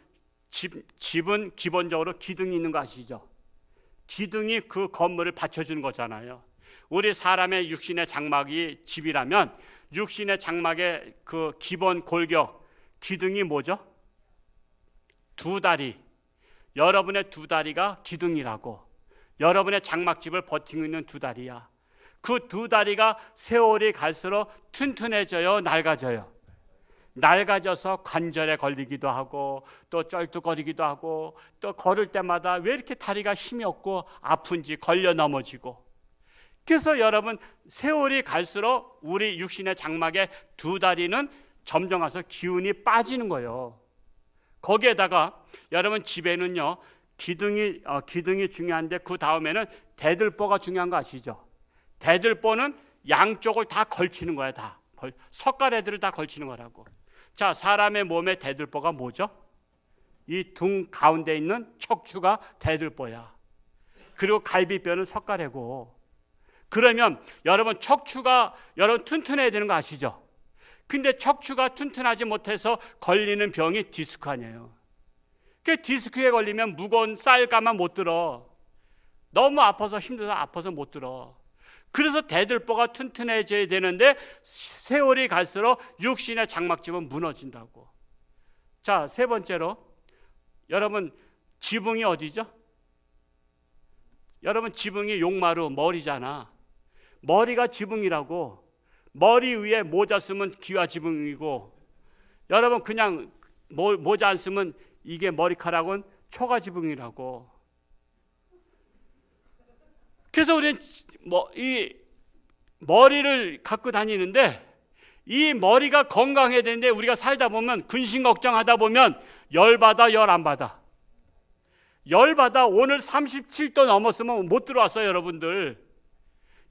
집은 기본적으로 기둥이 있는 거 아시죠? 기둥이 그 건물을 받쳐주는 거잖아요. 우리 사람의 육신의 장막이 집이라면 육신의 장막의 그 기본 골격 기둥이 뭐죠? 두 다리. 여러분의 두 다리가 기둥이라고. 여러분의 장막집을 버티고 있는 두 다리야. 그 두 다리가 세월이 갈수록 튼튼해져요, 낡아져요? 낡아져서 관절에 걸리기도 하고 또 쩔뚝거리기도 하고 또 걸을 때마다 왜 이렇게 다리가 힘이 없고 아픈지 걸려 넘어지고. 그래서 여러분 세월이 갈수록 우리 육신의 장막의 두 다리는 점점 가서 기운이 빠지는 거예요. 거기에다가 여러분 집에는요 기둥이 중요한데 그 다음에는 대들보가 중요한 거 아시죠? 대들보는 양쪽을 다 걸치는 거야. 다 석가래들을 다 걸치는 거라고. 자, 사람의 몸의 대들보가 뭐죠? 이 등 가운데 있는 척추가 대들보야. 그리고 갈비뼈는 석가래고. 그러면 여러분 척추가 여러분 튼튼해야 되는 거 아시죠? 근데 척추가 튼튼하지 못해서 걸리는 병이 디스크 아니에요. 그 디스크에 걸리면 무거운 쌀가만 못 들어. 너무 아파서 힘들어서 아파서 못 들어. 그래서 대들보가 튼튼해져야 되는데 세월이 갈수록 육신의 장막집은 무너진다고. 자, 세 번째로 여러분 지붕이 어디죠? 여러분 지붕이 용마루 머리잖아. 머리가 지붕이라고. 머리 위에 모자 쓰면 귀가 지붕이고 여러분 그냥 모자 안 쓰면 이게 머리카락은 초가 지붕이라고. 그래서 우리는 이 머리를 갖고 다니는데 이 머리가 건강해야 되는데 우리가 살다 보면 근심 걱정하다 보면 열받아 열 안 받아? 열받아. 오늘 37도 넘었으면 못 들어왔어요 여러분들.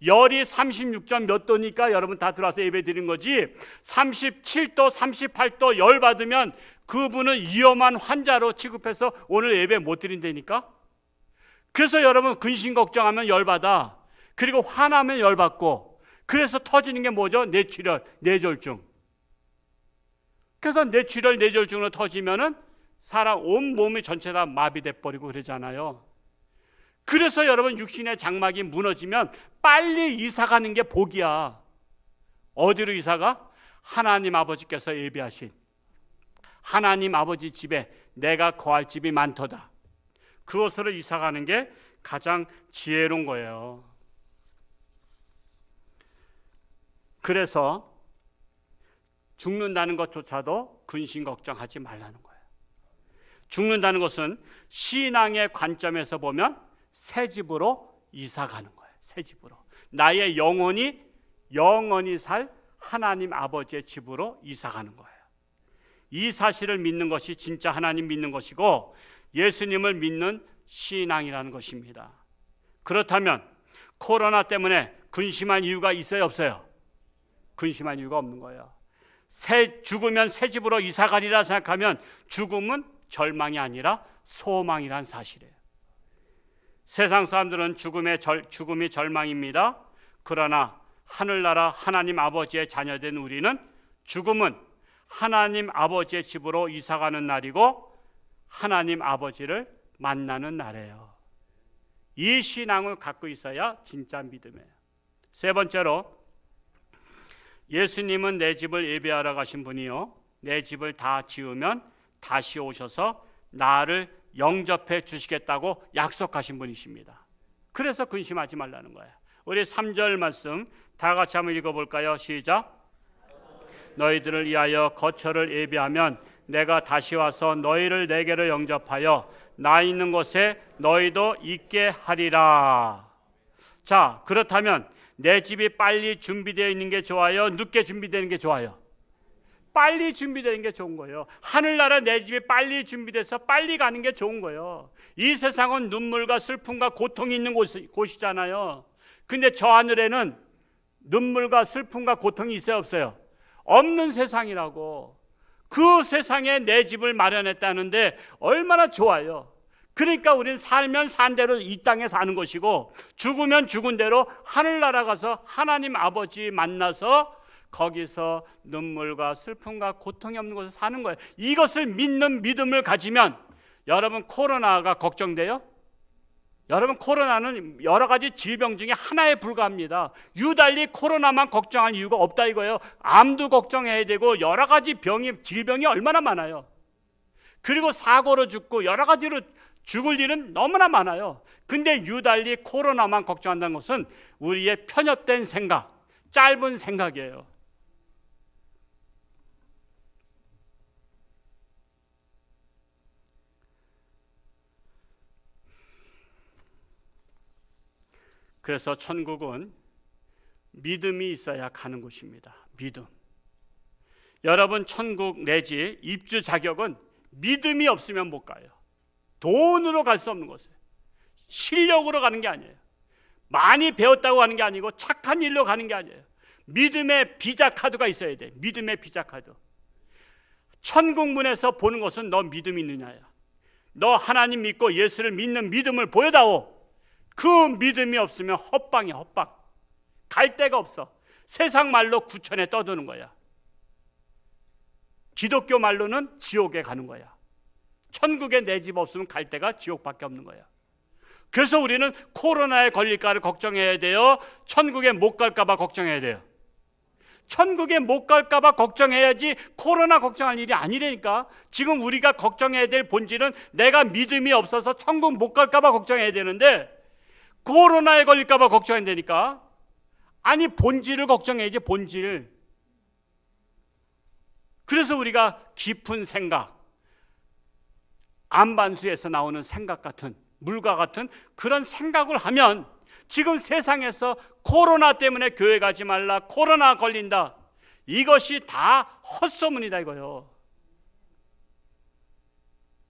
열이 36점 몇 도니까 여러분 다 들어와서 예배 드린 거지 37도 38도 열 받으면 그분은 위험한 환자로 취급해서 오늘 예배 못 드린다니까. 그래서 여러분 근심 걱정하면 열 받아. 그리고 화나면 열 받고. 그래서 터지는 게 뭐죠? 뇌출혈, 뇌졸중. 그래서 뇌출혈, 뇌졸중으로 터지면은 사람 온 몸이 전체 다 마비돼 버리고 그러잖아요. 그래서 여러분 육신의 장막이 무너지면 빨리 이사 가는 게 복이야. 어디로 이사가? 하나님 아버지께서 예비하신 하나님 아버지 집에 내가 거할 집이 많도다. 그곳으로 이사 가는 게 가장 지혜로운 거예요. 그래서 죽는다는 것조차도 근심 걱정하지 말라는 거예요. 죽는다는 것은 신앙의 관점에서 보면 새 집으로 이사 가는 거예요. 새 집으로. 나의 영혼이 살 하나님 아버지의 집으로 이사 가는 거예요. 이 사실을 믿는 것이 진짜 하나님 믿는 것이고 예수님을 믿는 신앙이라는 것입니다. 그렇다면 코로나 때문에 근심할 이유가 있어요, 없어요? 근심할 이유가 없는 거예요. 죽으면 새 집으로 이사 가리라 생각하면 죽음은 절망이 아니라 소망이란 사실이에요. 세상 사람들은 죽음이 절망입니다. 그러나 하늘나라 하나님 아버지의 자녀된 우리는 죽음은 하나님 아버지의 집으로 이사가는 날이고 하나님 아버지를 만나는 날이에요. 이 신앙을 갖고 있어야 진짜 믿음이에요. 세 번째로 예수님은 내 집을 예배하러 가신 분이요 내 집을 다 지으면 다시 오셔서 나를 영접해 주시겠다고 약속하신 분이십니다. 그래서 근심하지 말라는 거예요. 우리 3절 말씀 다 같이 한번 읽어볼까요? 시작. 너희들을 위하여 거처를 예비하면 내가 다시 와서 너희를 내게로 영접하여 나 있는 곳에 너희도 있게 하리라. 자, 그렇다면 내 집이 빨리 준비되어 있는 게 좋아요? 늦게 준비되는 게 좋아요? 빨리 준비되는 게 좋은 거예요. 하늘나라 내 집이 빨리 준비돼서 빨리 가는 게 좋은 거예요. 이 세상은 눈물과 슬픔과 고통이 있는 곳이잖아요. 근데 저 하늘에는 눈물과 슬픔과 고통이 있어요, 없어요? 없는 세상이라고. 그 세상에 내 집을 마련했다는데 얼마나 좋아요. 그러니까 우리는 살면 산 대로 이 땅에 사는 것이고 죽으면 죽은 대로 하늘나라 가서 하나님 아버지 만나서 거기서 눈물과 슬픔과 고통이 없는 곳에 사는 거예요. 이것을 믿는 믿음을 가지면 여러분 코로나가 걱정돼요? 여러분, 코로나는 여러 가지 질병 중에 하나에 불과합니다. 유달리 코로나만 걱정할 이유가 없다 이거예요. 암도 걱정해야 되고 여러 가지 질병이 얼마나 많아요. 그리고 사고로 죽고 여러 가지로 죽을 일은 너무나 많아요. 근데 유달리 코로나만 걱정한다는 것은 우리의 편협된 생각, 짧은 생각이에요. 그래서 천국은 믿음이 있어야 가는 곳입니다. 믿음. 여러분, 천국 내지 입주 자격은 믿음이 없으면 못 가요. 돈으로 갈 수 없는 곳이에요. 실력으로 가는 게 아니에요. 많이 배웠다고 가는 게 아니고 착한 일로 가는 게 아니에요. 믿음의 비자 카드가 있어야 돼. 믿음의 비자 카드. 천국 문에서 보는 것은 너 믿음이 있느냐야. 너 하나님 믿고 예수를 믿는 믿음을 보여다오. 그 믿음이 없으면 헛방이야, 헛방. 갈 데가 없어. 세상 말로 구천에 떠드는 거야. 기독교 말로는 지옥에 가는 거야. 천국에 내 집 없으면 갈 데가 지옥밖에 없는 거야. 그래서 우리는 코로나에 걸릴까를 걱정해야 돼요? 천국에 못 갈까 봐 걱정해야 돼요? 천국에 못 갈까 봐 걱정해야지 코로나 걱정할 일이 아니라니까. 지금 우리가 걱정해야 될 본질은 내가 믿음이 없어서 천국 못 갈까 봐 걱정해야 되는데 코로나에 걸릴까 봐 걱정해야 되니까. 아니, 본질을 걱정해야지, 본질. 그래서 우리가 깊은 생각, 안반수에서 나오는 생각 같은, 물과 같은 그런 생각을 하면 지금 세상에서 코로나 때문에 교회 가지 말라, 코로나 걸린다, 이것이 다 헛소문이다 이거요.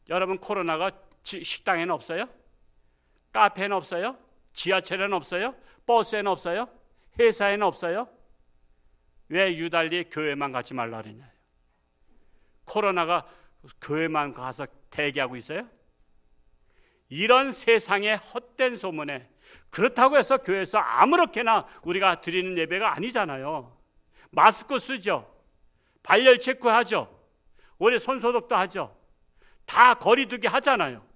여러분, 코로나가 식당에는 없어요? 카페에는 없어요? 지하철에는 없어요? 버스에는 없어요? 회사에는 없어요? 왜 유달리 교회만 가지 말라 그러냐? 코로나가 교회만 가서 대기하고 있어요? 이런 세상의 헛된 소문에, 그렇다고 해서 교회에서 아무렇게나 우리가 드리는 예배가 아니잖아요. 마스크 쓰죠. 발열 체크하죠. 우리 손소독도 하죠. 다 거리두기 하잖아요.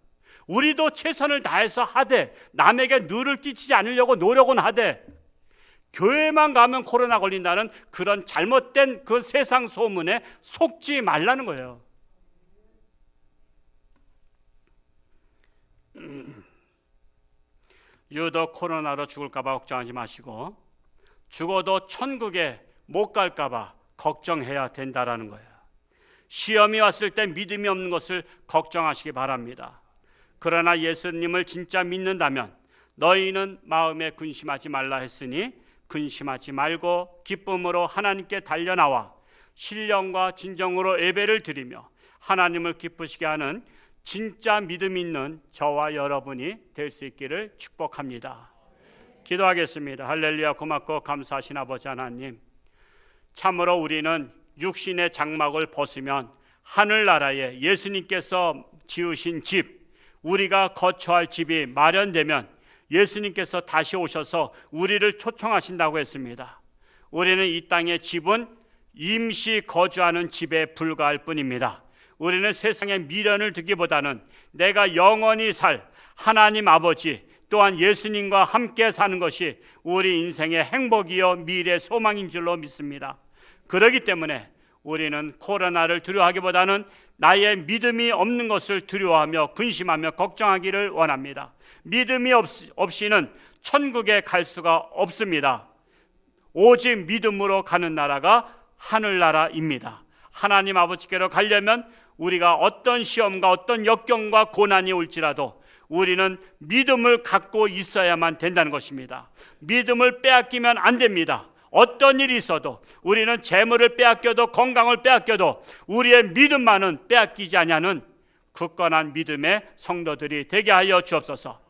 우리도 최선을 다해서 하되 남에게 누를 끼치지 않으려고 노력은 하되 교회만 가면 코로나 걸린다는 그런 잘못된 그 세상 소문에 속지 말라는 거예요. 유독 코로나로 죽을까 봐 걱정하지 마시고 죽어도 천국에 못 갈까 봐 걱정해야 된다라는 거예요. 시험이 왔을 때 믿음이 없는 것을 걱정하시기 바랍니다. 그러나 예수님을 진짜 믿는다면 너희는 마음에 근심하지 말라 했으니 근심하지 말고 기쁨으로 하나님께 달려나와 신령과 진정으로 예배를 드리며 하나님을 기쁘시게 하는 진짜 믿음 있는 저와 여러분이 될 수 있기를 축복합니다. 기도하겠습니다. 할렐루야. 고맙고 감사하신 아버지 하나님, 참으로 우리는 육신의 장막을 벗으면 하늘나라에 예수님께서 지으신 집, 우리가 거처할 집이 마련되면 예수님께서 다시 오셔서 우리를 초청하신다고 했습니다. 우리는 이 땅의 집은 임시 거주하는 집에 불과할 뿐입니다. 우리는 세상에 미련을 두기보다는 내가 영원히 살 하나님 아버지 또한 예수님과 함께 사는 것이 우리 인생의 행복이요 미래 소망인 줄로 믿습니다. 그렇기 때문에 우리는 코로나를 두려워하기보다는 나의 믿음이 없는 것을 두려워하며 근심하며 걱정하기를 원합니다. 믿음이 없이는 천국에 갈 수가 없습니다. 오직 믿음으로 가는 나라가 하늘나라입니다. 하나님 아버지께로 가려면 우리가 어떤 시험과 어떤 역경과 고난이 올지라도 우리는 믿음을 갖고 있어야만 된다는 것입니다. 믿음을 빼앗기면 안 됩니다. 어떤 일이 있어도 우리는 재물을 빼앗겨도 건강을 빼앗겨도 우리의 믿음만은 빼앗기지 아니하는 굳건한 믿음의 성도들이 되게 하여 주옵소서.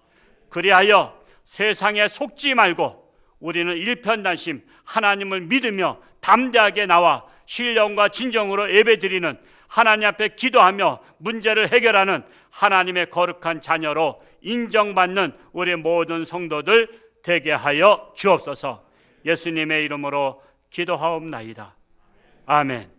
그리하여 세상에 속지 말고 우리는 일편단심 하나님을 믿으며 담대하게 나와 신령과 진정으로 예배드리는 하나님 앞에 기도하며 문제를 해결하는 하나님의 거룩한 자녀로 인정받는 우리 모든 성도들 되게 하여 주옵소서. 예수님의 이름으로 기도하옵나이다. 아멘.